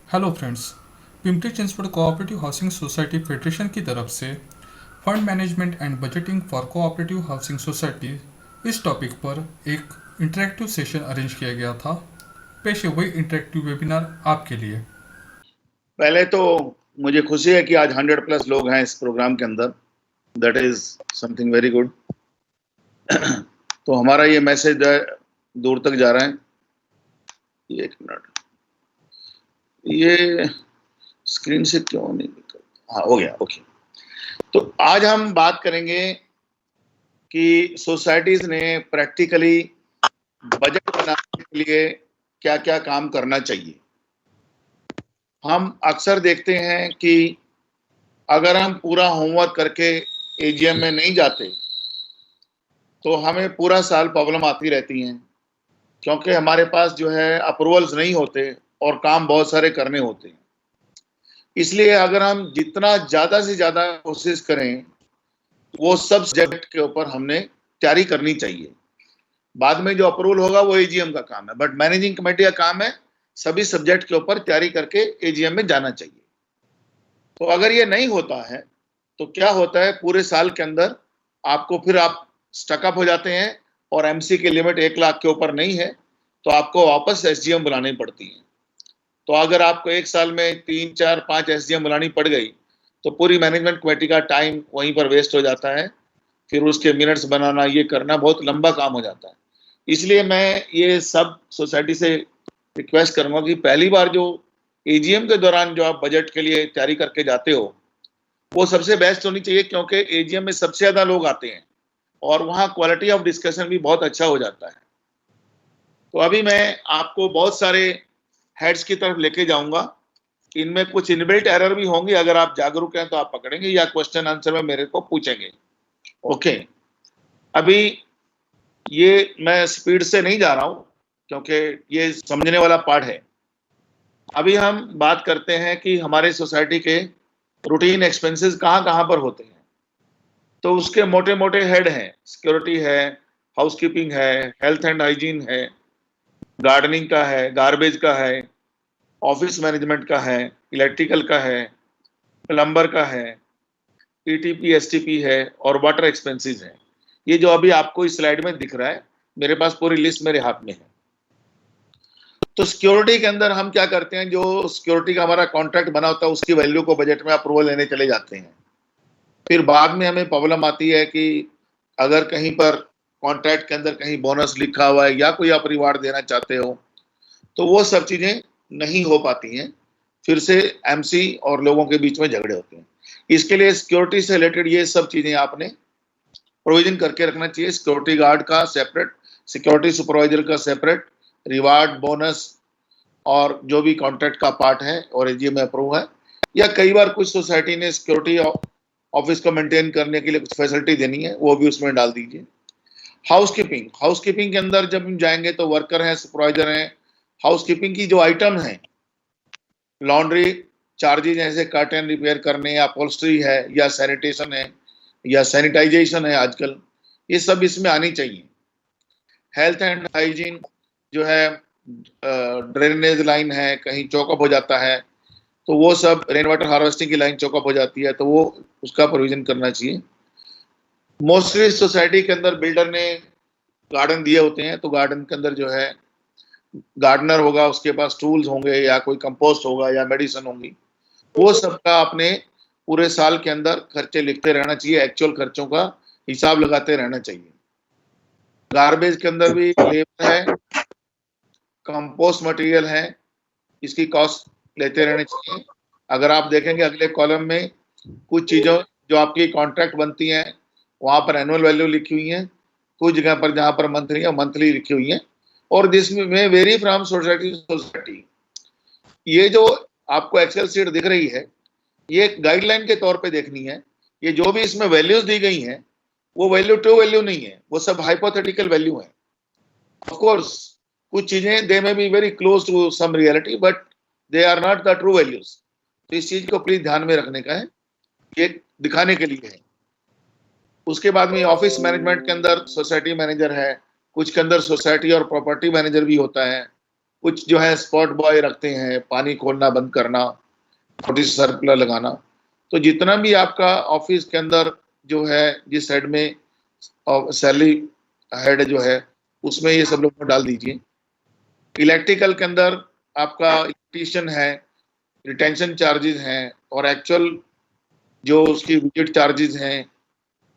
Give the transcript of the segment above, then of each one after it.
Hello friends. Pimpri Chinchwad cooperative housing society federation की तरफ से fund management and budgeting for cooperative housing society इस topic पर एक इंटरेक्टिव सेशन अरेंज किया गया था। पेश है वही इंटरेक्टिव वेबिनार आपके लिए। पहले तो मुझे खुशी है कि आज 100+ लोग हैं इस प्रोग्राम के अंदर। That is something very good. तो हमारा ये मैसेज दूर तक जा रहा है। एक मिनट, ये स्क्रीन से क्यों नहीं निकल? हाँ, हो गया। ओके। तो आज हम बात करेंगे कि सोसाइटीज ने प्रैक्टिकली बजट बनाने के लिए क्या क्या काम करना चाहिए। हम अक्सर देखते हैं कि अगर हम पूरा होमवर्क करके एजीएम में नहीं जाते तो हमें पूरा साल प्रॉब्लम आती रहती हैं, क्योंकि हमारे पास जो है अप्रूवल्स नहीं होते और काम बहुत सारे करने होते हैं। इसलिए अगर हम जितना ज़्यादा से ज़्यादा कोशिश करें, वो सब सब्जेक्ट के ऊपर हमने तैयारी करनी चाहिए। बाद में जो अप्रूवल होगा वो एजीएम का काम है, बट मैनेजिंग कमेटी का काम है सभी सब्जेक्ट के ऊपर तैयारी करके एजीएम में जाना चाहिए। तो अगर ये नहीं होता है तो क्या होता है, पूरे साल के अंदर आपको फिर आप स्टकअप हो जाते हैं और एमसी की लिमिट 1 लाख के ऊपर नहीं है तो आपको वापस एसडीएम बुलानी पड़ती है। तो अगर आपको एक साल में 3 4 5 एसडीएम बुलानी पड़ गई तो पूरी मैनेजमेंट कमेटी का टाइम वहीं पर वेस्ट हो जाता है। फिर उसके मिनट्स बनाना, ये करना बहुत लंबा काम हो जाता है। इसलिए मैं ये सब सोसाइटी से रिक्वेस्ट करूंगा कि पहली बार जो एजीएम के दौरान जो आप बजट के लिए तैयारी करके जाते हो वो सबसे बेस्ट होनी चाहिए, क्योंकि एजीएम में सबसे ज्यादा लोग आते हैं और वहाँ क्वालिटी ऑफ डिस्कशन भी बहुत अच्छा हो जाता है। तो अभी मैं आपको बहुत सारे हेड्स की तरफ लेके जाऊंगा। इनमें कुछ इनबिल्ट एरर भी होंगे, अगर आप जागरूक हैं तो आप पकड़ेंगे या क्वेश्चन आंसर में मेरे को पूछेंगे। ओके। अभी ये मैं स्पीड से नहीं जा रहा हूं क्योंकि ये समझने वाला पार्ट है। अभी हम बात करते हैं कि हमारे सोसाइटी के रूटीन एक्सपेंसेस कहाँ कहाँ पर होते हैं। तो उसके मोटे मोटे हेड हैं, सिक्योरिटी है, हाउसकीपिंग है, हेल्थ एंड हाइजीन है, गार्डनिंग का है, गार्बेज का है, ऑफिस मैनेजमेंट का है, इलेक्ट्रिकल का है, प्लम्बर का है, ईटीपी एसटीपी है और वाटर एक्सपेंसेस है। ये जो अभी आपको इस स्लाइड में दिख रहा है, मेरे पास पूरी लिस्ट मेरे हाथ में है। तो सिक्योरिटी के अंदर हम क्या करते हैं, जो सिक्योरिटी का हमारा कॉन्ट्रैक्ट बना होता है उसकी वैल्यू को बजट में अप्रूवल लेने चले जाते हैं। फिर बाद में हमें प्रॉब्लम आती है कि अगर कहीं पर कॉन्ट्रैक्ट के अंदर कहीं बोनस लिखा हुआ है या कोई आप रिवार्ड देना चाहते हो तो वो सब चीजें नहीं हो पाती हैं। फिर से एमसी और लोगों के बीच में झगड़े होते हैं। इसके लिए सिक्योरिटी से रिलेटेड ये सब चीजें आपने प्रोविजन करके रखना चाहिए। सिक्योरिटी गार्ड का सेपरेट, सिक्योरिटी सुपरवाइजर का सेपरेट, रिवार्ड, बोनस और जो भी कॉन्ट्रैक्ट का पार्ट है और एजीएम में अप्रूव है। या कई बार कुछ सोसाइटी ने सिक्योरिटी ऑफिस को मेंटेन करने के लिए कुछ फैसिलिटी देनी है, वो भी उसमें डाल दीजिए। हाउसकीपिंग, हाउसकीपिंग के अंदर जब हम जाएंगे तो वर्कर हैं, सुपरवाइजर हैं। हाउसकीपिंग की जो आइटम है, लॉन्ड्री चार्जेज जैसे कर्टन रिपेयर करने या अपहोल्स्ट्री है या सैनिटेशन है या सैनिटाइजेशन है आजकल, ये सब इसमें आनी चाहिए। हेल्थ एंड हाइजीन जो है, ड्रेनेज लाइन है कहीं चौकअप हो जाता है तो वो सब, रेन वाटर हार्वेस्टिंग की लाइन चौकअप हो जाती है तो वो उसका प्रोविजन करना चाहिए। मोस्टली सोसाइटी के अंदर बिल्डर ने गार्डन दिए होते हैं तो गार्डन के अंदर जो है गार्डनर होगा, उसके पास टूल्स होंगे या कोई कंपोस्ट होगा या मेडिसिन होंगी। वो सबका अपने पूरे साल के अंदर खर्चे लिखते रहना चाहिए, एक्चुअल खर्चों का हिसाब लगाते रहना चाहिए। गार्बेज के अंदर भी लेबर है, कंपोस्ट मटेरियल है, इसकी कॉस्ट लेते रहने चाहिए। अगर आप देखेंगे अगले कॉलम में कुछ चीजों जो आपकी कॉन्ट्रैक्ट बनती हैं वहां पर एनुअल वैल्यू लिखी हुई है, कुछ जगह पर जहां पर मंथली या मंथली लिखी हुई है, और this may very from society to society. ये जो आपको एक्सेल शीट दिख रही है ये गाइडलाइन के तौर पे देखनी है। ये जो भी इसमें वैल्यूज दी गई हैं वो वैल्यू ट्रू वैल्यू नहीं है, वो सब हाइपोथेटिकल वैल्यू है। ऑफ कोर्स कुछ चीजें they may be very close to some reality but they are not the true values. तो इस चीज को प्लीज ध्यान में रखने का है, ये दिखाने के लिए है। उसके बाद में ऑफिस मैनेजमेंट के अंदर सोसाइटी मैनेजर है, कुछ के अंदर सोसाइटी और प्रॉपर्टी मैनेजर भी होता है, कुछ जो है स्पॉट बॉय रखते हैं, पानी खोलना बंद करना, नोटिस सर्कुलर लगाना। तो जितना भी आपका ऑफिस के अंदर जो है, जिस हेड में सैलरी हेड जो है, उसमें ये सब लोग डाल दीजिए। इलेक्ट्रिकल के अंदर आपका इलेक्ट्रीशियन है, रिटेंशन चार्जेस हैं, और एक्चुअल जो उसकी विजिट चार्जेस हैं,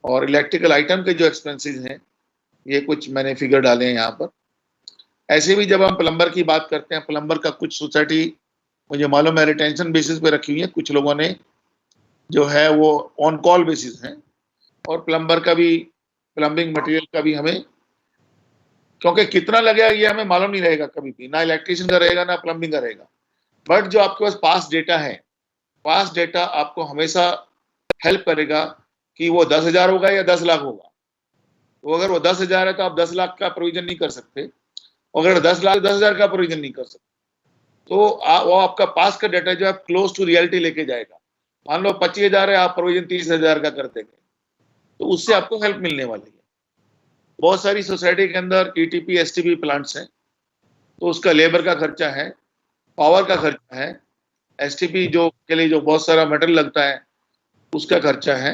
और इलेक्ट्रिकल आइटम के जो एक्सपेंसेस हैं, ये कुछ मैंने फिगर डाले हैं यहाँ पर। ऐसे भी जब हम प्लम्बर की बात करते हैं, प्लम्बर का कुछ सोसाइटी मुझे मालूम है रिटेंशन बेसिस पे रखी हुई है, कुछ लोगों ने जो है वो ऑन कॉल बेसिस है। और प्लम्बर का भी, प्लम्बिंग मटेरियल का भी हमें, क्योंकि कितना लगेगा ये हमें मालूम नहीं रहेगा कभी भी, ना इलेक्ट्रिशियन का रहेगा ना प्लम्बिंग का रहेगा। बट जो आपके पास पास डेटा है, पास डेटा आपको हमेशा हेल्प करेगा कि वो 10,000 होगा या 10 लाख होगा। तो अगर वो 10,000 है तो आप 10 लाख का प्रोविजन नहीं कर सकते, अगर 10 लाख 10,000 का प्रोविजन नहीं कर सकते। तो वो आपका पास का डेटा जो है क्लोज टू रियलिटी लेके जाएगा। मान लो 25,000 है, आप प्रोविजन 30,000 का कर देंगे, तो उससे आपको हेल्प मिलने वाली है। बहुत सारी सोसाइटी के अंदर ईटीपी एसटीपी प्लांट्स हैं, तो उसका लेबर का खर्चा है, पावर का खर्चा है, एसटीपी जो के लिए जो बहुत सारा मेटल लगता है उसका खर्चा है।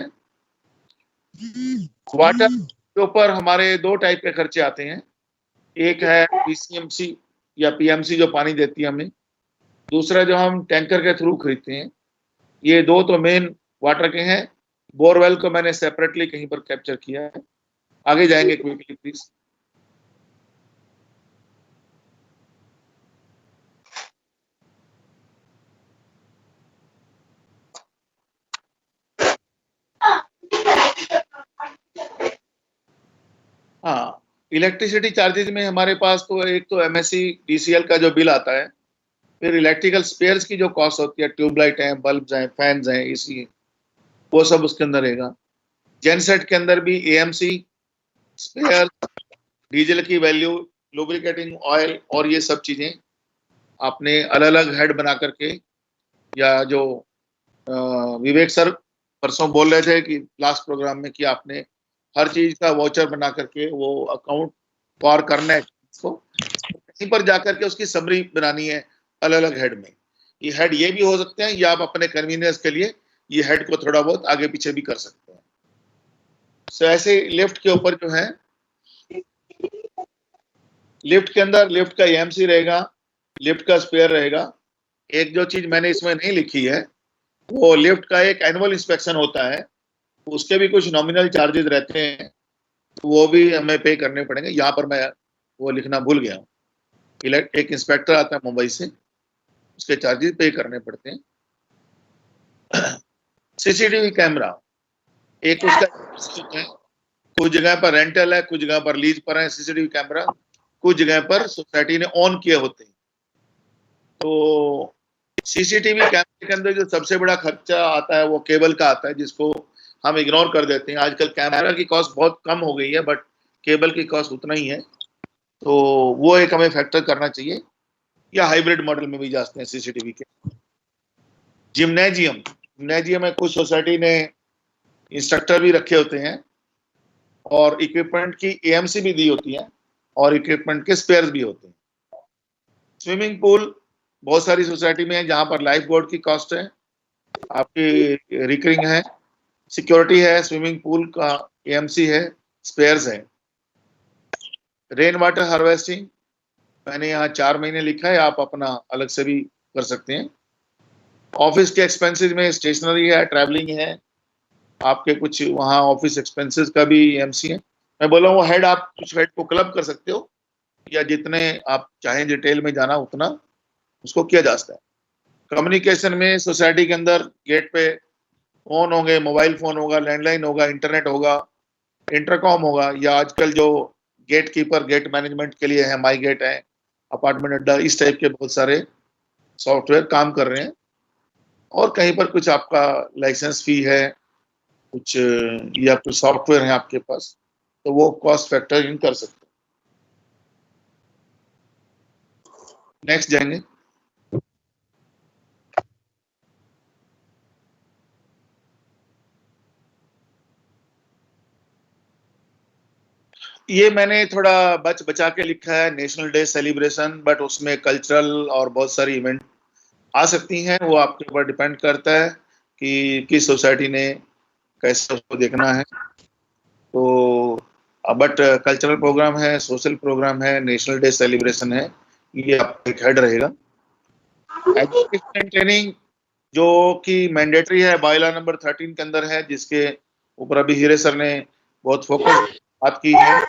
वाटर के ऊपर हमारे दो टाइप के खर्चे आते हैं, एक है पीसीएमसी या पीएमसी जो पानी देती है हमें, दूसरा जो हम टैंकर के थ्रू खरीदते हैं। ये दो तो मेन वाटर के हैं। बोरवेल को मैंने सेपरेटली कहीं पर कैप्चर किया है। आगे जाएंगे क्विकली प्लीज। हाँ, इलेक्ट्रिसिटी चार्जेस में हमारे पास तो एक तो एमएससी डीसीएल का जो बिल आता है, फिर इलेक्ट्रिकल स्पेयर्स की जो कॉस्ट होती है, ट्यूबलाइट हैं, बल्ब्स हैं, फैंस हैं, एसी, वो सब उसके अंदर रहेगा। जेनसेट के अंदर भी एएमसी, स्पेयर, डीजल की वैल्यू, लुब्रिकेटिंग ऑयल, और ये सब चीजें आपने अलग अलग हेड बना करके, या जो विवेक सर परसों बोल रहे थे कि लास्ट प्रोग्राम में कि आपने हर चीज का वाउचर बना करके वो अकाउंट फॉर करना है इसको, कहीं पर जाकर के उसकी समरी बनानी है अलग अलग हेड में। ये हेड ये भी हो सकते हैं, या आप अपने कन्वीनियंस के लिए ये हेड को थोड़ा बहुत आगे पीछे भी कर सकते हैं। सो ऐसे लिफ्ट के ऊपर जो है, लिफ्ट के अंदर लिफ्ट का एएमसी रहेगा, लिफ्ट का स्पेयर रहेगा। एक जो चीज मैंने इसमें नहीं लिखी है, वो लिफ्ट का एक एनुअल इंस्पेक्शन होता है, उसके भी कुछ नॉमिनल चार्जेस रहते हैं, तो वो भी हमें पे करने पड़ेंगे। यहाँ पर मैं वो लिखना भूल गया हूँ। एक इंस्पेक्टर आता है मुंबई से, उसके चार्जेस पे करने पड़ते हैं। सीसीटीवी कैमरा एक उसका होता है, कुछ जगह पर रेंटल है, कुछ जगह पर लीज पर है सीसीटीवी कैमरा, कुछ जगह पर सोसाइटी ने ऑन किए होते हैं। तो सीसीटीवी कैमरे के अंदर जो सबसे बड़ा खर्चा आता है वो केबल का आता है, जिसको हम इग्नोर कर देते हैं। आजकल कैमरा की कॉस्ट बहुत कम हो गई है, बट केबल की कॉस्ट उतना ही है, तो वो एक हमें फैक्टर करना चाहिए। या हाइब्रिड मॉडल में भी जाते हैं सीसीटीवी के। जिम्नेजियम, जिम्नेजियम में कुछ सोसाइटी ने इंस्ट्रक्टर भी रखे होते हैं, और इक्विपमेंट की एएमसी भी दी होती है, और इक्विपमेंट के स्पेयर्स भी होते हैं। स्विमिंग पूल बहुत सारी सोसाइटी में है, जहां पर लाइफ बोर्ड की कॉस्ट है, आपकी रिकरिंग है, सिक्योरिटी है, स्विमिंग पूल का एएमसी है, स्पेयर्स है। रेन वाटर हार्वेस्टिंग मैंने यहाँ 4 महीने लिखा है, आप अपना अलग से भी कर सकते हैं। ऑफिस के एक्सपेंसेस में स्टेशनरी है, ट्रैवलिंग है, आपके कुछ वहाँ ऑफिस एक्सपेंसेस का भी एमसी है। मैं बोला वो हेड, आप कुछ हेड को क्लब कर सकते हो, या जितने आप चाहें डिटेल में जाना उतना उसको किया जा सकता है। कम्युनिकेशन में सोसाइटी के अंदर गेट पे फोन होंगे, मोबाइल फोन होगा, लैंडलाइन होगा, इंटरनेट होगा, इंटरकॉम होगा, या आजकल जो गेट कीपर, गेट मैनेजमेंट के लिए है, माई गेट है, अपार्टमेंट अड्डा, इस टाइप के बहुत सारे सॉफ्टवेयर काम कर रहे हैं। और कहीं पर कुछ आपका लाइसेंस फी है, कुछ या कुछ सॉफ्टवेयर है आपके पास, तो वो कॉस्ट फैक्टर इन कर सकते हैं। नेक्स्ट जाएंगे। ये मैंने थोड़ा बच बचा के लिखा है, नेशनल डे सेलिब्रेशन, बट उसमें कल्चरल और बहुत सारी इवेंट आ सकती हैं। वो आपके ऊपर डिपेंड करता है कि किस सोसाइटी ने कैसे उसको देखना है। तो बट कल्चरल प्रोग्राम है, सोशल प्रोग्राम है, नेशनल डे सेलिब्रेशन है, ये आपका एक हेड रहेगा। एजुकेशन एंड ट्रेनिंग जो कि मैंडेटरी है, बायलॉ नंबर 13 के अंदर है, जिसके ऊपर अभी हीरे सर ने बहुत फोकस बात की है।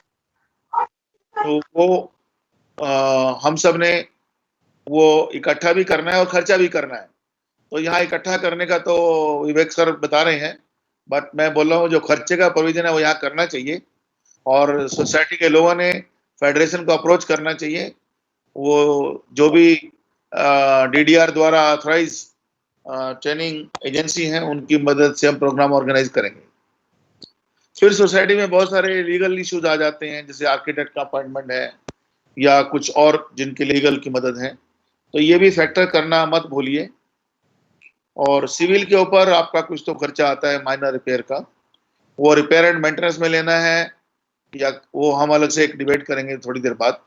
तो वो हम सब ने वो इकट्ठा भी करना है और खर्चा भी करना है। तो यहाँ इकट्ठा करने का तो विवेक सर बता रहे हैं, बट मैं बोल रहा हूँ जो खर्चे का प्रोविजन है वो यहाँ करना चाहिए, और सोसाइटी के लोगों ने फेडरेशन को अप्रोच करना चाहिए। वो जो भी डीडीआर द्वारा ऑथराइज ट्रेनिंग एजेंसी हैं, उनकी मदद से हम प्रोग्राम ऑर्गेनाइज करेंगे। फिर सोसाइटी में बहुत सारे लीगल इश्यूज आ जाते हैं, जैसे आर्किटेक्ट का अपॉइंटमेंट है या कुछ और जिनके लीगल की मदद है, तो ये भी फैक्टर करना मत भूलिए। और सिविल के ऊपर आपका कुछ तो खर्चा आता है माइनर रिपेयर का, वो रिपेयर एंड मेंटेनेंस में लेना है या वो हम अलग से एक डिबेट करेंगे थोड़ी देर बाद।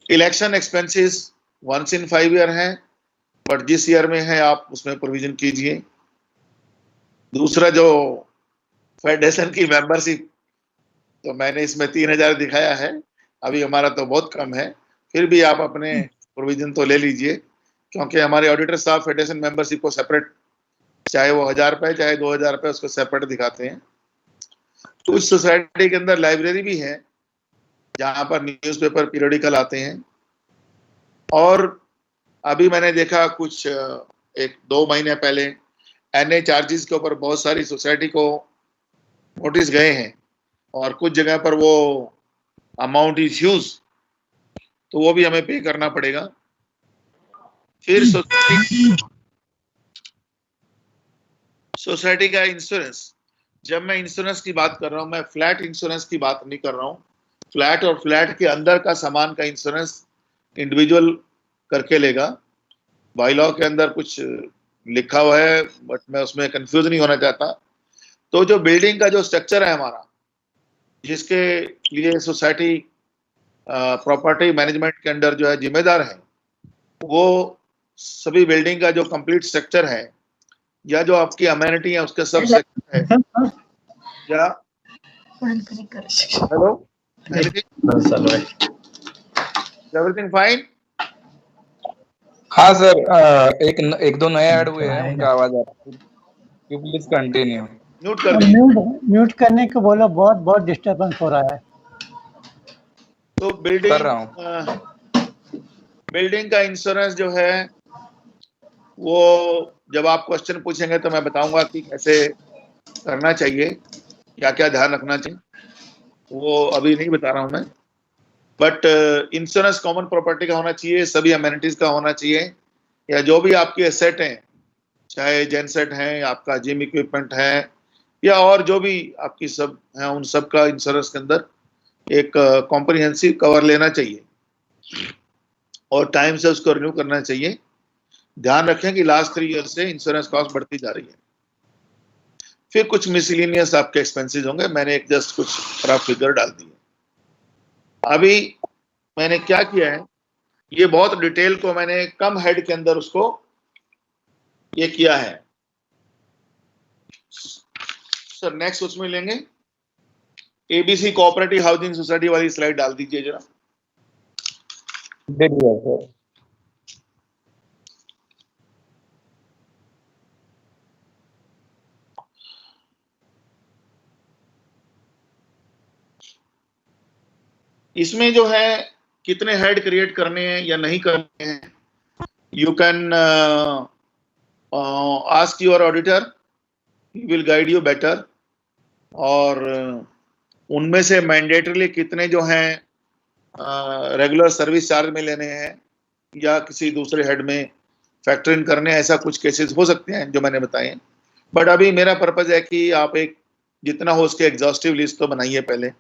Election expenses once in 5 year है, बट जिस ईयर में है आप उसमें प्रोविजन कीजिए। दूसरा जो फेडरेशन की मेंबरशिप, तो मैंने इसमें 3,000 दिखाया है, अभी हमारा तो बहुत कम है, फिर भी आप अपने प्रोविजन तो ले लीजिए, क्योंकि हमारे ऑडिटर साहब फेडरेशन मेंबरशिप को सेपरेट, चाहे वो 1,000 रुपए चाहे 2,000 रुपए, उसको सेपरेट दिखाते हैं। कुछ सोसाइटी के अंदर लाइब्रेरी भी है जहां पर न्यूज़पेपर पीरियडिकल आते हैं। और अभी मैंने देखा कुछ 1-2 महीने पहले एनए चार्जेस के ऊपर बहुत सारी सोसाइटी को नोटिस गए हैं, और कुछ जगह पर वो अमाउंट इज ह्यूज, तो वो भी हमें पे करना पड़ेगा। फिर सोसाइटी का इंश्योरेंस, जब मैं इंश्योरेंस की बात कर रहा हूं, मैं फ्लैट इंश्योरेंस की बात नहीं कर रहा हूं। फ्लैट और फ्लैट के अंदर का सामान का इंश्योरेंस इंडिविजुअल करके लेगा। बाईलॉ के अंदर कुछ लिखा हुआ है, बट मैं उसमें कंफ्यूज नहीं होना चाहता। तो जो बिल्डिंग का जो स्ट्रक्चर है हमारा, जिसके लिए सोसाइटी प्रॉपर्टी मैनेजमेंट के अंडर जो है जिम्मेदार है, वो सभी बिल्डिंग का जो कंप्लीट स्ट्रक्चर है या जो आपकी अमेनिटी है उसका सब स्ट्रक्चर है, या हेलो एवरीथिंग फाइन। हाँ सर, एक दो नए ऐड हुए हैं, उनका आवाज आ रहा है। You please continue. म्यूट कर दीजिए। म्यूट करने को बोलो, बहुत बहुत डिस्टरबेंस हो रहा है। तो कर रहा हूँ। बिल्डिंग का इंश्योरेंस जो है वो जब आप क्वेश्चन पूछेंगे तो मैं बताऊंगा कि कैसे करना चाहिए, क्या क्या ध्यान रखना चाहिए, वो अभी नहीं बता रहा हूं मैं। बट इंश्योरेंस कॉमन प्रॉपर्टी का होना चाहिए, सभी अमेनिटीज का होना चाहिए, या जो भी आपके एसेट हैं, चाहे जेनसेट है, आपका जिम इक्विपमेंट है, या और जो भी आपकी सब है, उन सब का इंश्योरेंस के अंदर एक कॉम्प्रिहेंसिव कवर लेना चाहिए, और टाइम से उसको रिन्यू करना चाहिए। ध्यान रखें कि लास्ट 3 ईयर से इंश्योरेंस कॉस्ट बढ़ती जा रही है। फिर कुछ मिसलिनियस आपके एक्सपेंसेस होंगे, मैंने एक जस्ट कुछ रफ फिगर डाल दी है। अभी मैंने क्या किया है, ये बहुत डिटेल को मैंने कम हेड के अंदर उसको ये किया है। सर नेक्स्ट उसमें लेंगे, एबीसी कोऑपरेटिव हाउसिंग सोसाइटी वाली स्लाइड डाल दीजिए जरा। दे दिया सर। इसमें जो है कितने हेड क्रिएट करने हैं या नहीं करने हैं, you can ask your auditor, he will guide you better. और उनमें से मैंडेटरीली कितने जो हैं रेगुलर सर्विस चार्ज में लेने हैं या किसी दूसरे हेड में फैक्टर इन करने, ऐसा कुछ केसेस हो सकते हैं जो मैंने बताए हैं। बट अभी मेरा पर्पज है कि आप एक जितना हो उसके एग्जॉस्टिव लिस्ट तो बनाइए पहले।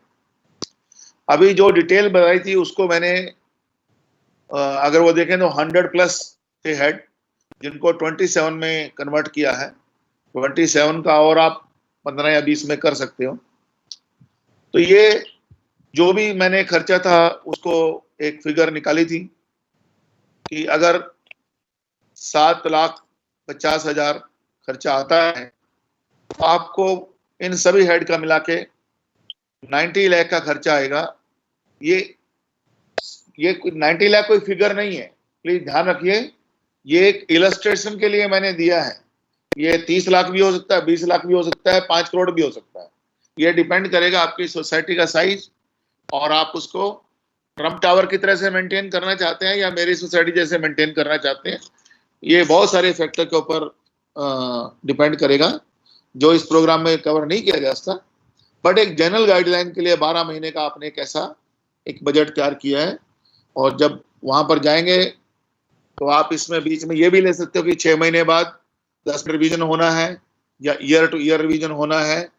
अभी जो डिटेल बताई थी उसको मैंने अगर वो देखें तो 100+ थे हेड, जिनको 27 में कन्वर्ट किया है। 27 का और आप 15 या 20 में कर सकते हो। तो ये जो भी मैंने खर्चा था उसको एक फिगर निकाली थी कि अगर 7,50,000 खर्चा आता है तो आपको इन सभी हेड का मिला के 90 लाख का खर्चा आएगा। ये 90 लाख कोई फिगर नहीं है, प्लीज ध्यान रखिए। ये एक इलस्ट्रेशन के लिए मैंने दिया है। ये 30 लाख भी हो सकता है, 20 लाख भी हो सकता है, 5 करोड़ भी हो सकता है। ये डिपेंड करेगा आपकी सोसाइटी का साइज और आप उसको ट्रम्प टावर की तरह से मेंटेन करना चाहते हैं या मेरी सोसाइटी जैसे मेंटेन करना चाहते हैं। ये बहुत सारे फैक्टर के ऊपर डिपेंड करेगा जो इस प्रोग्राम में कवर नहीं किया जा सकता। बट एक जनरल गाइडलाइन के लिए 12 महीने का आपने कैसा एक बजट तैयार किया है और जब वहां पर जाएंगे तो आप इसमें बीच में ये भी ले सकते हो कि 6 महीने बाद 10 रिवीजन होना है या ईयर टू ईयर रिवीजन होना है,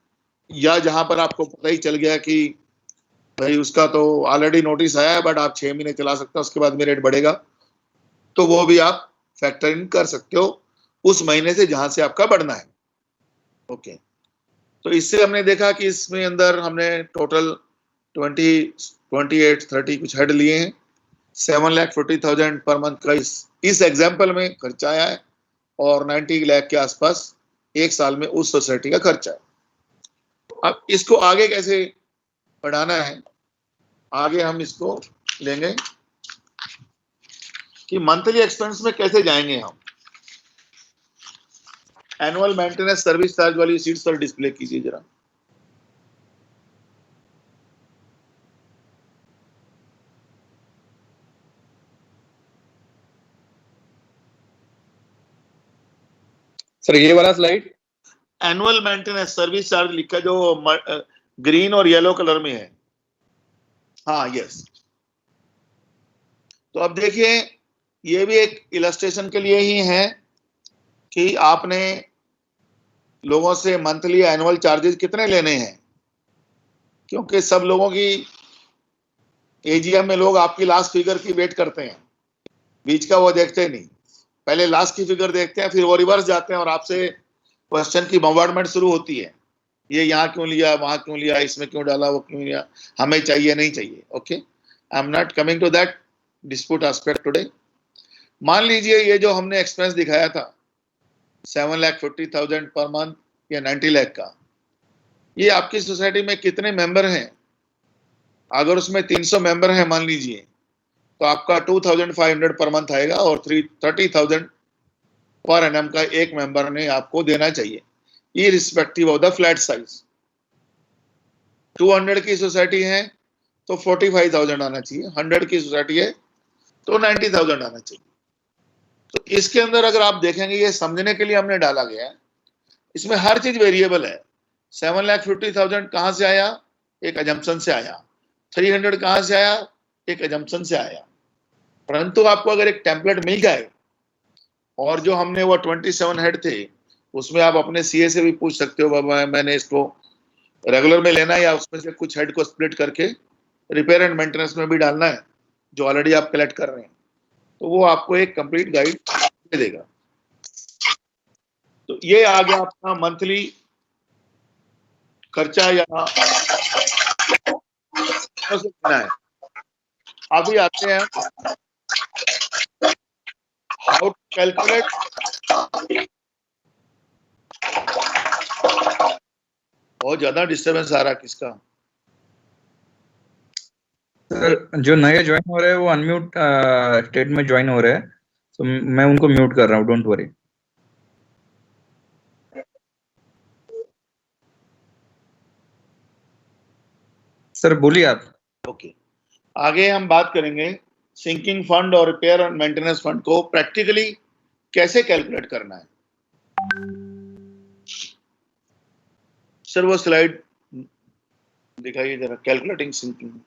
या जहां पर आपको पता ही चल गया कि भाई उसका तो ऑलरेडी नोटिस आया है बट आप 6 महीने चला सकते हो, उसके बाद में रेट बढ़ेगा, तो वो भी आप फैक्टर इन कर सकते हो उस महीने से जहां से आपका बढ़ना है। ओके, तो इससे हमने देखा कि इसमें अंदर हमने टोटल 28-30 कुछ हेड लिए हैं। 7,40,000 पर मंथ का इस एग्जाम्पल में खर्चा आया है और 90 लाख के आसपास एक साल में उस सोसाइटी का खर्चा है। अब इसको आगे कैसे बढ़ाना है, आगे हम इसको लेंगे कि मंथली एक्सपेंस में कैसे जाएंगे हम। एनुअल मेंटेनेंस सर्विस चार्ज वाली शीट्स पर डिस्प्ले कीजिए जरा। सर ये वाला slide. Annual maintenance service charge लिखा जो ग्रीन और येलो कलर में है। हाँ, यस। तो अब देखिए ये भी एक इलस्ट्रेशन के लिए ही है कि आपने लोगों से मंथली एनुअल चार्जेस कितने लेने हैं, क्योंकि सब लोगों की एजीएम में लोग आपकी लास्ट फिगर की वेट करते हैं, बीच का वो देखते नहीं। पहले लास्ट की फिगर देखते हैं, फिर वो रिवर्स जाते हैं और आपसे क्वेश्चन की बम्बार्डमेंट शुरू होती है। ये यहाँ क्यों लिया, वहां क्यों लिया, इसमें क्यों डाला, वो क्यों लिया, हमें चाहिए नहीं चाहिए। Okay, I am not coming to that dispute aspect today. मान लीजिए ये जो हमने एक्सपेंस दिखाया था 7,50,000 पर मंथ या 90 लाख का, ये आपकी सोसाइटी में कितने मेंबर हैं? अगर उसमें 300 मेंबर हैं मान लीजिए, तो आपका 2,500 पर मंथ आएगा और 30,000 पर एनएम का एक मेंबर ने आपको देना चाहिए, irrespective of the flat size. 200 की सोसाइटी है तो 45,000 आना चाहिए, 100 की सोसाइटी है तो 90,000 आना चाहिए। तो इसके अंदर अगर आप देखेंगे, ये समझने के लिए हमने डाला गया है, इसमें हर चीज वेरिएबल है। 7,50,000 कहां से आया? एक अजम्पशन से आया। 300 कहां से आया? एक अजम्पशन से आया। परंतु आपको अगर एक टेम्पलेट मिल जाए और जो हमने वो 27 हेड थे उसमें आप अपने सीए से भी पूछ सकते हो, बाबा मैंने इसको रेगुलर में लेना है या उसमें से कुछ हेड को स्प्लिट करके रिपेयर एंड मेंटेनेंस में भी डालना है जो ऑलरेडी आप कलेक्ट कर रहे हैं, तो वो आपको एक कंप्लीट गाइड दे देगा। तो ये आ गया अपना मंथली खर्चा या है। अभी आते हैं हाउ टू कैलकुलेट। बहुत ज्यादा डिस्टरबेंस आ रहा है, किसका? सर जो नए ज्वाइन हो रहे हैं वो अनम्यूट स्टेट में ज्वाइन हो रहे हैं, तो मैं उनको म्यूट कर रहा हूँ, डोंट वरी। सर बोलिए आप। ओके, आगे हम बात करेंगे सिंकिंग फंड और रिपेयर एंड मेंटेनेंस फंड को प्रैक्टिकली कैसे कैलकुलेट करना है। सर वो स्लाइड दिखाइए जरा, कैलकुलेटिंग सिंकिंग।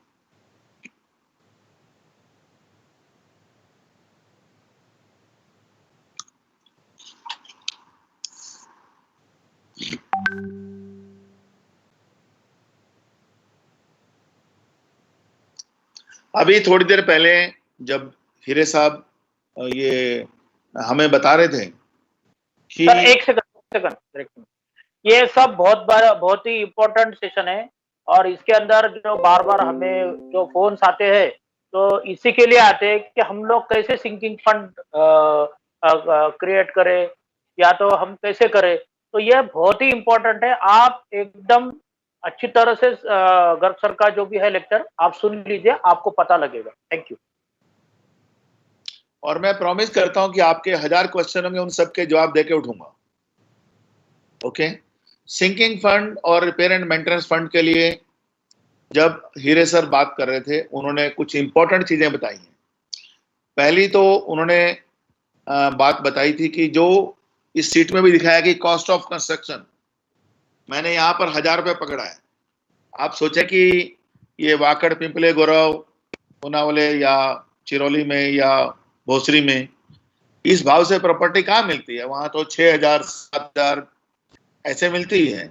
अभी थोड़ी देर पहले जब हीरे साहब ये हमें बता रहे थे कि सर एक सेकंड, ये सब बहुत ही इम्पोर्टेंट सेशन है। और इसके अंदर जो बार बार हमें जो फोन्स आते हैं तो इसी के लिए आते हैं कि हम लोग कैसे सिंकिंग फंड क्रिएट करें या तो हम कैसे करें। तो ये बहुत ही इम्पोर्टेंट है। आप एकदम अच्छी तरह से गर्ग सर का जो भी है लेक्चर आप सुन लीजिए, आपको पता लगेगा। Thank you. और मैं प्रॉमिस करता हूं कि आपके 1000 क्वेश्चन होंगे, उन सबके जवाब देके उठूंगा। ओके। सिंकिंग फंड और रिपेयर एंड मेंटेनेंस फंड के लिए जब हीरे सर बात कर रहे थे, उन्होंने कुछ इंपॉर्टेंट चीजें बताई हैं। पहली तो उन्होंने बात बताई थी कि जो इस सीट में भी दिखाया कि कॉस्ट ऑफ कंस्ट्रक्शन, मैंने यहां पर 1000 रुपये पकड़ा है। आप सोचे कि ये वाकड़, पिंपले, गोरव, पुनावले या चिरौली में या भोसरी में इस भाव से प्रॉपर्टी कहाँ मिलती है? वहां तो 6000 7000 ऐसे मिलती है।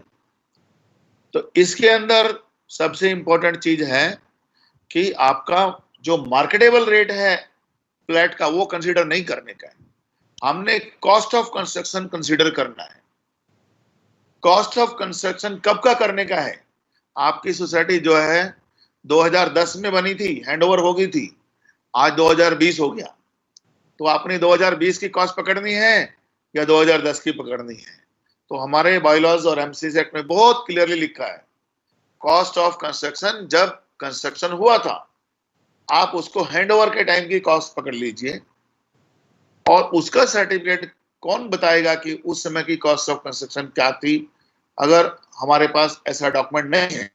तो इसके अंदर सबसे इंपॉर्टेंट चीज है कि आपका जो मार्केटेबल रेट है फ्लैट का वो कंसीडर नहीं करने का है, हमने कॉस्ट ऑफ कंस्ट्रक्शन कंसीडर करना है। कॉस्ट ऑफ कंस्ट्रक्शन कब का करने का है? आपकी सोसाइटी जो है 2010 में बनी थी, हैंडओवर हो गई थी, आज 2020 हो गया, तो आपने 2020 की कॉस्ट पकड़नी है या 2010 की पकड़नी है? तो हमारे बायलॉज और एमसीसी एक्ट में बहुत क्लियरली लिखा है, कॉस्ट ऑफ कंस्ट्रक्शन जब कंस्ट्रक्शन हुआ था आप उसको हैंडओवर के टाइम की कॉस्ट पकड़ लीजिए, और उसका सर्टिफिकेट कौन बताएगा कि उस समय की कॉस्ट ऑफ कंस्ट्रक्शन क्या थी? अगर हमारे पास ऐसा डॉक्यूमेंट नहीं है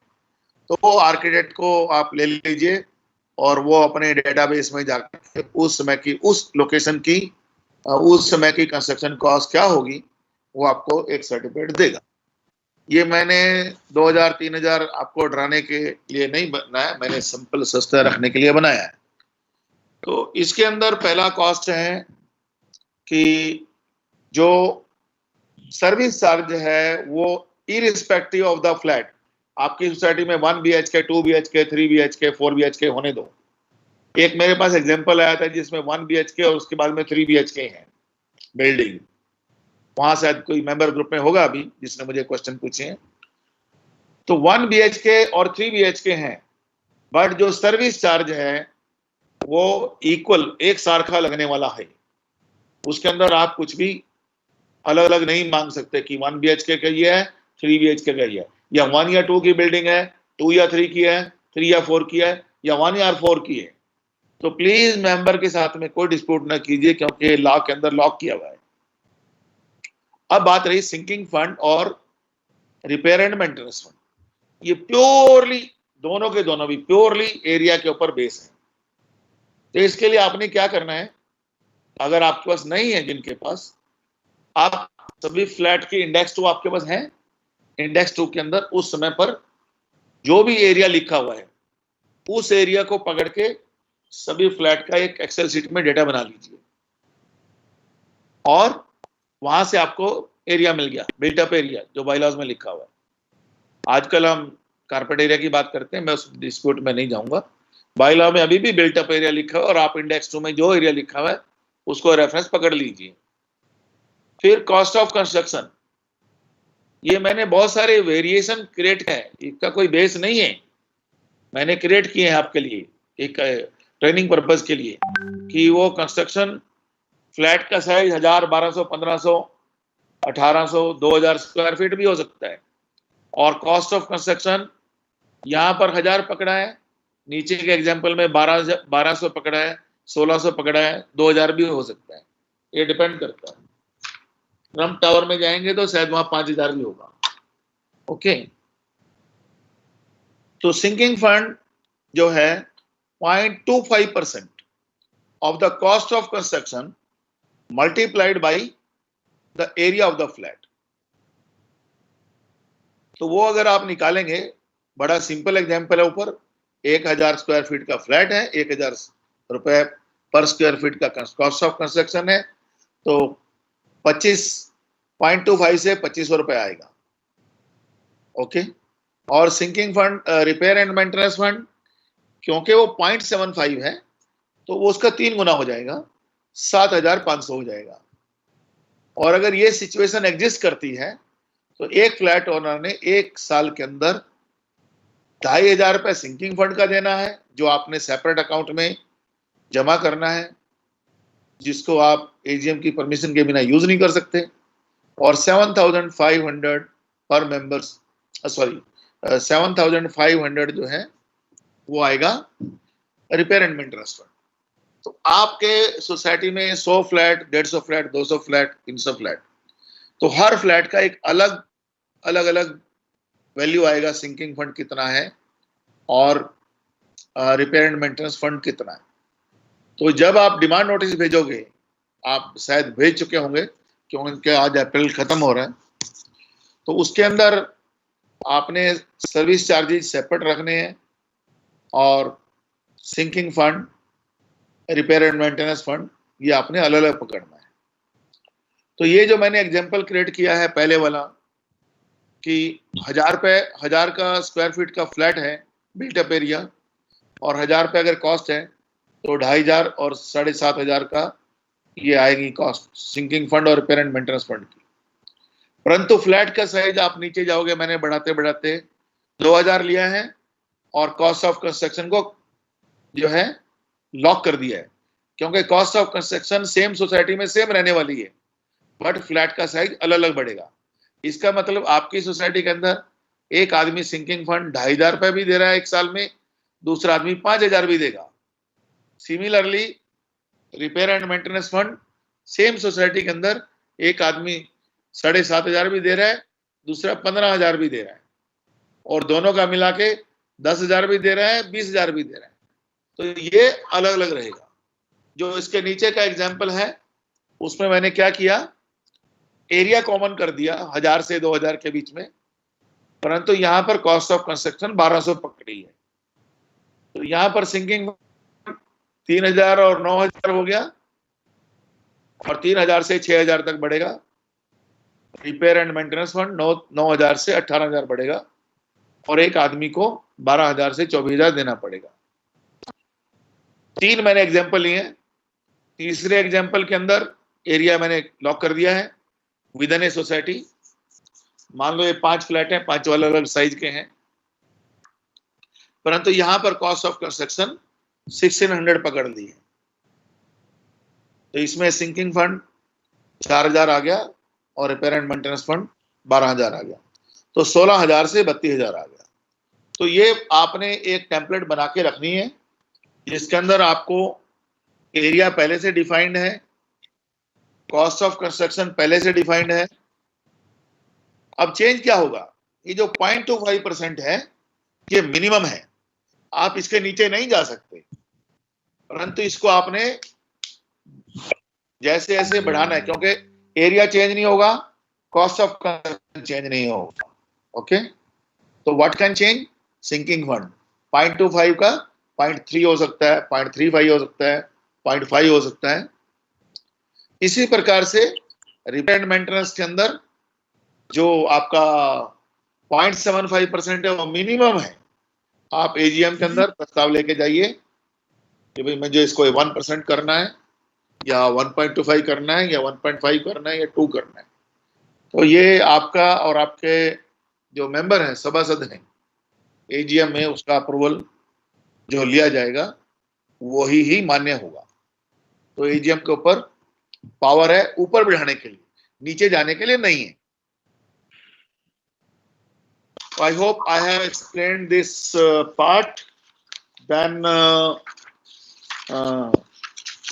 तो वो आर्किटेक्ट को आप ले लीजिए और वो अपने डेटाबेस में जाकर उस समय की, उस लोकेशन की, उस समय की कंस्ट्रक्शन कॉस्ट क्या होगी वो आपको एक सर्टिफिकेट देगा। ये मैंने 2000-3000 आपको डराने के लिए नहीं बनाया, मैंने सिंपल सस्ता रखने के लिए बनाया है। तो इसके अंदर पहला कॉस्ट है कि जो सर्विस चार्ज है वो इरिस्पेक्टिव ऑफ द फ्लैट, आपकी सोसाइटी में 1 BHK, 2 BHK, 3 BHK, 4 BHK होने दो। एक मेरे पास एग्जांपल आया था जिसमें 1 BHK और उसके बाद में 3 BHK है बिल्डिंग, वहां शायद कोई मेंबर ग्रुप में होगा अभी जिसने मुझे क्वेश्चन पूछे हैं। तो 1 BHK और 3 BHK हैं, बट जो सर्विस चार्ज है वो इक्वल, एक सारखा लगने वाला है। उसके अंदर आप कुछ भी अलग अलग नहीं मांग सकते कि 1 BHK का ये है, 3 BHK का ये है, या 1 या 2 की बिल्डिंग है, 2 या 3 की है, 3 या 4 की है, या 1 या 4 की है। तो प्लीज मेंबर के साथ में कोई डिस्प्यूट ना कीजिए क्योंकि लॉ के अंदर लॉक किया हुआ है। अब बात रही सिंकिंग फंड और रिपेयर एंड मेंटेनेंस फंड, ये प्योरली, दोनों के दोनों भी प्योरली एरिया के ऊपर बेस है। तो इसके लिए आपने क्या करना है, अगर आपके पास नहीं है, जिनके पास, आप सभी फ्लैट के इंडेक्स 2 आपके पास है, इंडेक्स 2 के अंदर उस समय पर जो भी एरिया लिखा हुआ है उस एरिया को पकड़ के सभी फ्लैट का एक एक्सेल शीट में डेटा बना लीजिए, और वहां से आपको एरिया मिल गया, बिल्टअप एरिया जो बायलॉज में लिखा हुआ है। आजकल हम कारपेट एरिया की बात करते हैं, मैं उस डिस्प्यूट में नहीं जाऊंगा। बायलॉ में अभी भी बिल्टअप एरिया लिखा हुआ है और आप इंडेक्स 2 में जो एरिया लिखा हुआ है उसको रेफरेंस पकड़ लीजिए। फिर कॉस्ट ऑफ कंस्ट्रक्शन, ये मैंने बहुत सारे वेरिएशन क्रिएट है, इसका कोई बेस नहीं है, मैंने क्रिएट किए हैं आपके लिए एक ट्रेनिंग पर्पज के लिए, कि वो कंस्ट्रक्शन फ्लैट का साइज 1000, 1200, 1500, 1800, 2000 स्क्वायर फीट भी हो सकता है, और कॉस्ट ऑफ कंस्ट्रक्शन यहां पर 1000 पकड़ा है, नीचे के एग्जांपल में 1200 पकड़ा है, 1600 पकड़ा है, 2000 भी हो सकता है, ये डिपेंड करता है। ट्रम्प टावर में जाएंगे तो शायद वहां 5000 भी होगा। ओके, तो सिंकिंग फंड जो है 0.25% of the cost of construction multiplied by the area of the flat. तो वो अगर आप निकालेंगे, बड़ा सिंपल एग्जांपल है, ऊपर 1000 स्क्वायर फीट का फ्लैट है, 1000 रुपए पर स्क्वायर फीट का कॉस्ट ऑफ कंस्ट्रक्शन है, तो 25.25 से 2500 रुपए आएगा। ओके, और sinking fund, repair and maintenance fund, क्योंकि वो 0.75 है तो वो उसका 3 गुना हो जाएगा, 7500 हो जाएगा। और अगर ये सिचुएशन एग्जिस्ट करती है तो एक फ्लैट ओनर ने 1 साल के अंदर ₹2,500 सिंकिंग फंड का देना है, जो आपने सेपरेट अकाउंट में जमा करना है, जिसको आप एजीएम की परमिशन के बिना यूज नहीं कर सकते। और 7,500 पर मेंबर्स, सॉरी 7,500 जो है वो आएगा रिपेयर एंड मेंटेनेंस फंड। तो आपके सोसाइटी में 100 फ्लैट, 150 फ्लैट, 200 फ्लैट, 300 फ्लैट, तो हर फ्लैट का एक अलग अलग वैल्यू आएगा, सिंकिंग फंड कितना है और रिपेयर एंड मेंटेनेंस फंड कितना है। तो जब आप डिमांड नोटिस भेजोगे, आप शायद भेज चुके होंगे क्योंकि आज अप्रैल खत्म हो रहा है, तो उसके अंदर आपने सर्विस चार्जेस सेपरेट रखने हैं और sinking fund, repair and maintenance fund ये आपने अलग अलग पकड़ना है। तो ये जो मैंने एग्जांपल क्रिएट किया है पहले वाला कि 1,000 का स्क्वायर फीट का फ्लैट है बिल्टअप एरिया और 1,000 अगर कॉस्ट है तो 2,500 और 7,500 का ये आएगी कॉस्ट सिंकिंग फंड और रिपेयर एंड मेंटेनेंस फंड की। परंतु फ्लैट का साइज आप नीचे जाओगे, मैंने बढ़ाते बढ़ाते 2,000 लिया है और कॉस्ट ऑफ कंस्ट्रक्शन को जो है लॉक कर दिया है, क्योंकि cost of construction same society में सेम रहने वाली है, बट फ्लैट का साइज अलग अलग बढ़ेगा। इसका मतलब आपकी सोसाइटी के अंदर एक आदमी सिंकिंग फंड 2,500 रुपए भी दे रहा है एक साल में, दूसरा आदमी 5,000 भी देगा। Similarly repair and maintenance fund same society के अंदर एक आदमी 7,500 भी दे रहा है, दूसरा 15,000 भी दे रहा है, और दोनों का मिला के 10,000 भी दे रहा है, 20,000 भी दे रहा है। तो ये अलग अलग रहेगा। जो इसके नीचे का एग्जाम्पल है उसमें मैंने क्या किया, एरिया कॉमन कर दिया 1,000 से 2,000 के बीच में, परंतु यहां पर कॉस्ट ऑफ कंस्ट्रक्शन 1,200 पकड़ी है। तो यहां पर सिंकिंग 3,000 और 9,000 हो गया, और 3,000 से 6,000 तक बढ़ेगा। रिपेयर एंड मेंटेनेंस फंड 9,000 से 18,000 बढ़ेगा, और एक आदमी को 12,000 से 24,000 देना पड़ेगा। 3 मैंने एग्जाम्पल लिए। तीसरे एग्जाम्पल के अंदर एरिया मैंने लॉक कर दिया है विद इन ए सोसाइटी। मान लो ये 5 फ्लैट हैं, 5 अलग अलग साइज के हैं, परंतु यहां पर कॉस्ट ऑफ कंस्ट्रक्शन 1,600 पकड़ ली है। तो इसमें सिंकिंग फंड 4,000 आ गया और रिपेयर एंड मेंटेनेंस फंड 12,000 आ गया, तो 16,000 से 32,000 आ गया। तो ये आपने एक टेम्पलेट बना के रखनी है जिसके अंदर आपको एरिया पहले से डिफाइंड है, कॉस्ट ऑफ कंस्ट्रक्शन पहले से डिफाइंड है। अब चेंज क्या होगा, ये जो 0.25% है ये मिनिमम है, आप इसके नीचे नहीं जा सकते, परंतु इसको आपने जैसे जैसे बढ़ाना है, क्योंकि एरिया चेंज नहीं होगा, कॉस्ट ऑफ कंस्ट्रक्शन चेंज नहीं होगा। ओके, तो what can change, sinking fund 0.25 का 0.3 हो सकता है, 0.35 हो सकता है, 0.5 हो सकता है। इसी प्रकार से रिपेयर एंड मेंटेनेंस के अंदर जो आपका 0.75% है वो मिनिमम है। आप एजीएम के अंदर प्रस्ताव लेके जाइए कि भाई मुझे इसको 1% करना है, या 1.25 करना है, या 1.5 करना है, या 2 करना है। तो ये आपका और आपके जो मेंबर हैं, सभासद हैं एजीएम में, उसका अप्रूवल जो लिया जाएगा वही ही मान्य होगा। तो एजीएम के ऊपर पावर है ऊपर बढ़ाने के लिए, नीचे जाने के लिए नहीं है। I hope I have explained this part. Then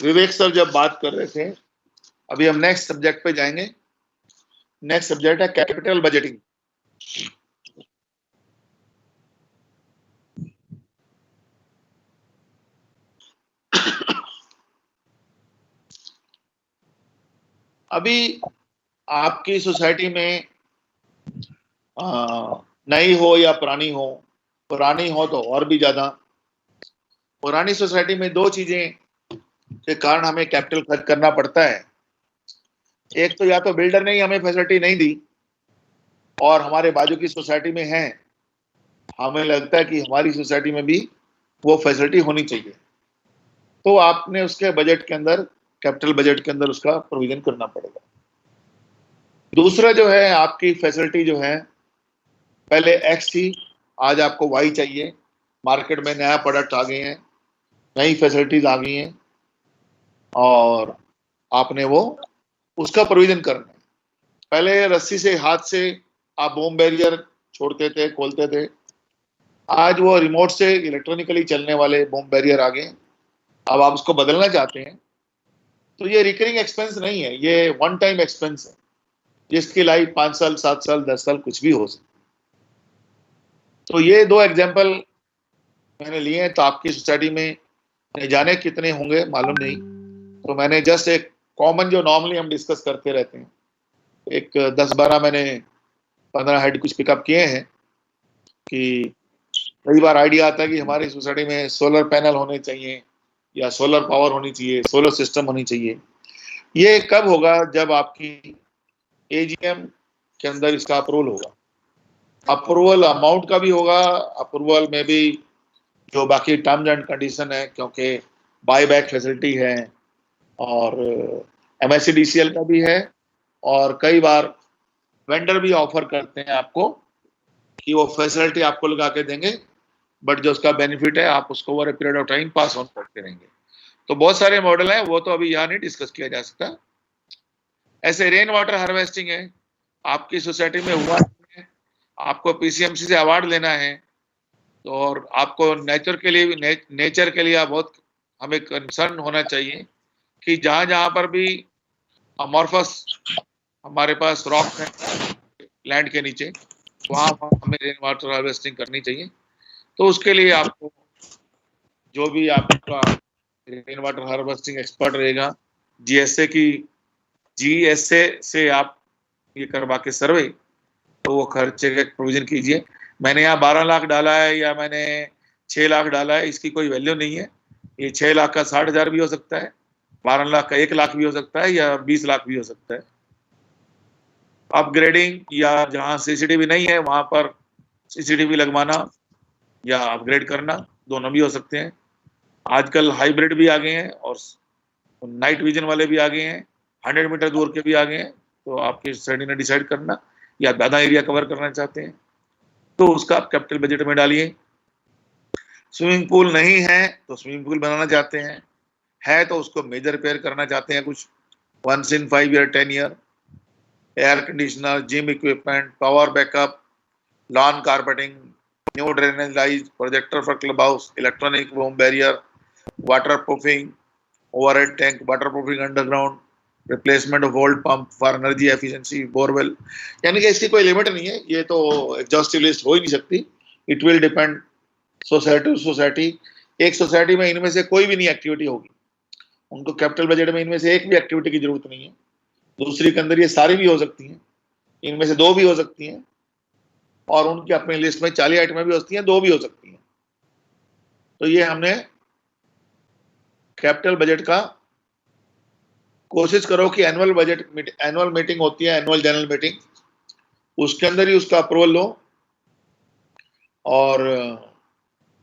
Vivek sir जब बात कर रहे थे, अभी हम नेक्स्ट सब्जेक्ट पे जाएंगे। नेक्स्ट सब्जेक्ट है कैपिटल बजटिंग। अभी आपकी सोसाइटी में नई हो या पुरानी हो तो और भी ज्यादा। पुरानी सोसाइटी में 2 चीजें के कारण हमें कैपिटल खर्च करना पड़ता है। एक तो या तो बिल्डर ने ही हमें फैसिलिटी नहीं दी, और हमारे बाजू की सोसाइटी में है, हमें लगता है कि हमारी सोसाइटी में भी वो फैसिलिटी होनी चाहिए, तो आपने उसके बजट के अंदर, कैपिटल बजट के अंदर उसका प्रोविजन करना पड़ेगा। दूसरा जो है, आपकी फैसिलिटी जो है पहले एक्स थी, आज आपको वाई चाहिए, मार्केट में नया प्रोडक्ट आ गए हैं, नई फैसिलिटीज आ गई हैं और आपने वो उसका प्रोविजन करना है। पहले रस्सी से हाथ से आप बूम बैरियर छोड़ते थे, खोलते थे। आज वो रिमोट से इलेक्ट्रॉनिकली चलने वाले बूम बैरियर आ गए। अब आप उसको बदलना चाहते हैं तो ये रिकरिंग एक्सपेंस नहीं है, ये वन टाइम एक्सपेंस है जिसकी लाइफ 5 साल, 7 साल, 10 साल कुछ भी हो सकती। तो ये 2 एग्जाम्पल मैंने लिए हैं। तो आपकी सोसाइटी में नहीं जाने कितने होंगे मालूम नहीं, तो मैंने जस्ट एक कॉमन जो नॉर्मली हम डिस्कस करते रहते हैं, एक 10-12 मैंने 15 हेड कुछ पिकअप किए हैं कि कई बार आइडिया आता है कि हमारी सोसाइटी में सोलर पैनल होने चाहिए या सोलर पावर होनी चाहिए, सोलर सिस्टम होनी चाहिए। ये कब होगा? जब आपकी एजीएम के अंदर इसका अप्रूवल होगा। अप्रूवल अमाउंट का भी होगा, अप्रूवल में भी जो बाकी टर्म्स एंड कंडीशन है, क्योंकि बाय बैक फैसिलिटी है और एमएससीडीसीएल का भी है और कई बार वेंडर भी ऑफर करते हैं आपको कि वो फैसिलिटी आपको लगा के देंगे, बट जो उसका बेनिफिट है आप उसको over a period of time pass on करते रहेंगे। तो बहुत सारे मॉडल हैं, वो तो अभी यहाँ नहीं डिस्कस किया जा सकता। ऐसे रेन वाटर हार्वेस्टिंग है, आपकी सोसाइटी में हुआ है, आपको पीसीएमसी से अवार्ड लेना है, तो और आपको नेचर के लिए बहुत हमें कंसर्न होना चाहिए कि जहां जहां पर भी अमॉर्फस हमारे पास रॉक है लैंड के नीचे, वहां हमें रेन वाटर हार्वेस्टिंग करनी चाहिए। तो उसके लिए आपको जो भी आपका रेन वाटर हार्वेस्टिंग एक्सपर्ट रहेगा, जीएसए से आप ये करवा के सर्वे, तो वो खर्चे का प्रोविजन कीजिए। मैंने यहाँ 12 लाख डाला है या मैंने 6 लाख डाला है, इसकी कोई वैल्यू नहीं है। ये 6 लाख का 60,000 भी हो सकता है, 12 लाख का 1 लाख भी हो सकता है या 20 लाख भी हो सकता है। अपग्रेडिंग या जहाँ सीसीटीवी नहीं है वहां पर सीसीटीवी लगवाना या अपग्रेड करना, दोनों भी हो सकते हैं। आजकल हाइब्रिड भी आ गए हैं और नाइट विजन वाले भी आ गए हैं, 100 मीटर दूर के भी आ गए हैं। तो आपकी स्टडी ने डिसाइड करना या ज़्यादा एरिया कवर करना चाहते हैं तो उसका आप कैपिटल बजट में डालिए। स्विमिंग पूल नहीं है तो स्विमिंग पूल बनाना चाहते हैं, है तो उसको मेजर रिपेयर करना चाहते हैं कुछ, 1 in 5 year 10 year, air conditioner, gym equipment, power backup, lawn carpeting, new drainage lies, projector for club house, electronic boom barrier, water proofing, overhead tank, water proofing underground, replacement of old pump for energy efficiency, borewell. यानी कि इसकी कोई limit नहीं है, ये तो exhaustive list हो ही नहीं सकती। It will depend society to society. एक सोसाइटी में इनमें से कोई भी नहीं एक्टिविटी होगी, उनको कैपिटल बजट में इनमें से एक भी एक्टिविटी की जरूरत नहीं है। दूसरी के अंदर ये सारी भी हो सकती हैं, इनमें से 2 भी हो सकती हैं और उनकी अपनी लिस्ट में 40 आइटमें भी होती हैं, 2 भी हो सकती हैं। तो ये हमने कैपिटल बजट का कोशिश करो कि एनुअल मीटिंग होती है, एनुअल जनरल मीटिंग, उसके अंदर ही उसका अप्रूवल लो और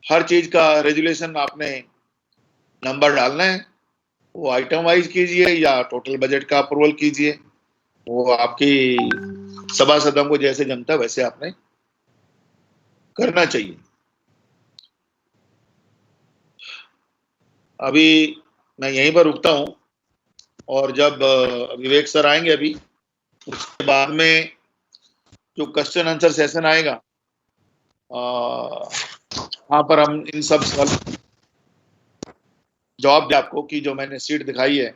हर चीज का रेजुलेशन आपने नंबर डालना है, वो आइटम वाइज कीजिए या टोटल बजट का अप्रूवल कीजिए, वो आपकी सभासदों को जैसे जमता है वैसे आपने करना चाहिए। अभी मैं यहीं पर रुकता हूं और जब विवेक सर आएंगे अभी, उसके बाद में जो क्वेश्चन आंसर सेशन आएगा वहां पर हम इन सब सवाल जवाब दे आपको कि जो मैंने सीट दिखाई है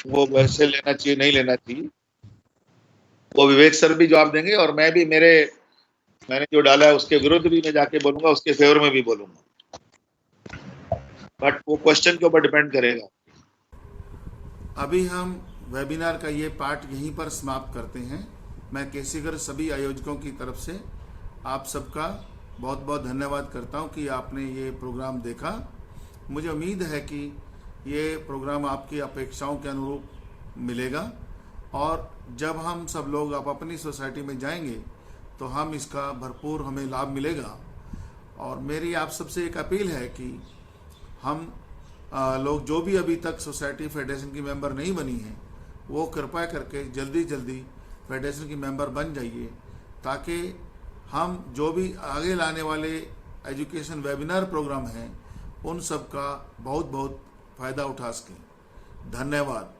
वो वैसे लेना चाहिए नहीं लेना चाहिए, वो विवेक सर भी जवाब देंगे और मैं भी मैंने जो डाला है उसके विरुद्ध भी मैं जाके बोलूंगा, उसके फेवर में भी बोलूंगा, बट वो क्वेश्चन के ऊपर डिपेंड करेगा। अभी हम वेबिनार का ये पार्ट यहीं पर समाप्त करते हैं। मैं केसीगर सभी आयोजकों की तरफ से आप सबका बहुत बहुत धन्यवाद करता हूं कि आपने ये प्रोग्राम देखा। मुझे उम्मीद है कि ये प्रोग्राम आपकी अपेक्षाओं के अनुरूप मिलेगा और जब हम सब लोग आप अपनी सोसाइटी में जाएंगे तो हम इसका भरपूर हमें लाभ मिलेगा। और मेरी आप सबसे एक अपील है कि हम लोग जो भी अभी तक सोसाइटी फेडरेशन की मेंबर नहीं बनी हैं वो कृपया करके जल्दी जल्दी फेडरेशन की मेंबर बन जाइए, ताकि हम जो भी आगे लाने वाले एजुकेशन वेबिनार प्रोग्राम हैं उन सब का बहुत बहुत फ़ायदा उठा सकें। धन्यवाद।